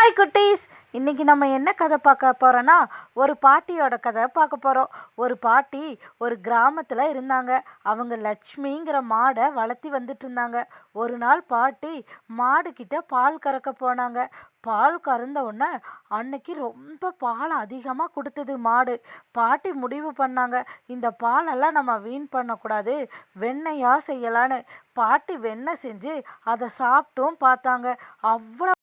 Hi குட்டீஸ், இன்றைக்கி நம்ம என்ன கதை பார்க்க போகிறோன்னா ஒரு பாட்டியோட கதை பார்க்க போகிறோம். ஒரு பாட்டி ஒரு கிராமத்தில் இருந்தாங்க. அவங்க லட்சுமிங்கிற மாடை வளர்த்தி வந்துட்டு இருந்தாங்க. ஒரு நாள் பாட்டி மாடுக்கிட்ட பால் கறக்க போனாங்க. பால் கறந்த உடனே அன்னைக்கு ரொம்ப பால் அதிகமாக கொடுத்தது மாடு. பாட்டி முடிவு பண்ணாங்க, இந்த பாலெல்லாம் நம்ம வீண் பண்ணக்கூடாது, வெண்ணெயாக செய்யலான்னு. பாட்டி வெண்ணெய் செஞ்சு அதை சாப்பிட்டும் பார்த்தாங்க. அவ்வளோ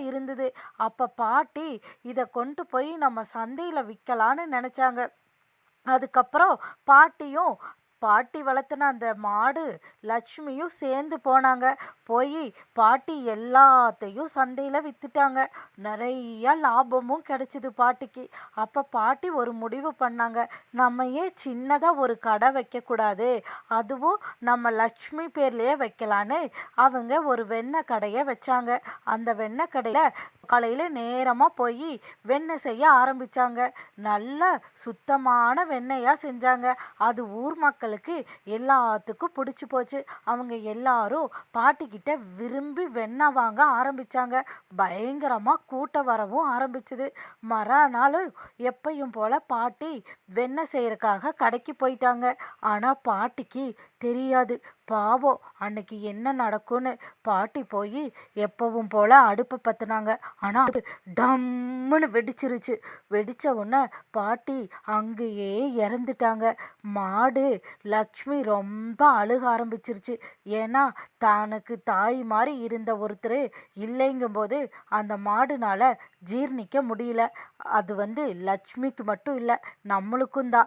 இருந்தது. அப்ப பாட்டி இதை கொண்டு போய் நம்ம சந்தையில் விற்கலான்னு நினைச்சாங்க. அதுக்கப்புறம் பாட்டி வளர்த்துன அந்த மாடு லட்சுமியும் சேர்ந்து போனாங்க. போய் பாட்டி எல்லாத்தையும் சந்தையில் விற்றுட்டாங்க. நிறையா லாபமும் கிடைச்சிது பாட்டிக்கு. அப்போ பாட்டி ஒரு முடிவு பண்ணாங்க, நம்ம ஏன் சின்னதாக ஒரு கடை வைக்கக்கூடாது, அதுவும் நம்ம லட்சுமி பேர்லேயே வைக்கலான்னு அவங்க ஒரு வெண்ணெய் கடையை வச்சாங்க. அந்த வெண்ணெய் கடையில் காலையில் நேரமாக போய் வெண்ணெய் செய்ய ஆரம்பித்தாங்க. நல்ல சுத்தமான வெண்ணெயாக செஞ்சாங்க. அது ஊர் மக்களுக்கு எல்லாத்துக்கும் பிடிச்சி போச்சு. அவங்க எல்லாரும் பாட்டிக்கிட்ட விரும்பி வெண்ணெய் வாங்க ஆரம்பித்தாங்க. பயங்கரமாக கூட்டம் வரவும் ஆரம்பிச்சுது. மறுநாள் எப்பையும் போல் பாட்டி வெண்ணெய் செய்கிறதுக்காக கடைக்கு போயிட்டாங்க. ஆனால் பாட்டிக்கு தெரியாது, பாவம் அன்னைக்கு என்ன நடக்கும்னு. பாட்டி போய் எப்பவும் போல் அடுப்பை பற்றினாங்க. ஆனால் டம்முன்னு வெடிச்சிருச்சு. வெடித்த உடனே பாட்டி அங்கேயே இறந்துட்டாங்க. மாடு லக்ஷ்மி ரொம்ப அழுக ஆரம்பிச்சிருச்சு. ஏன்னா தனக்கு தாய் மாதிரி இருந்த ஒருத்தர் இல்லைங்கும்போது அந்த மாடுனால் ஜீர்ணிக்க முடியல. அது லக்ஷ்மிக்கு மட்டும் இல்லை, நம்மளுக்கும் தான்.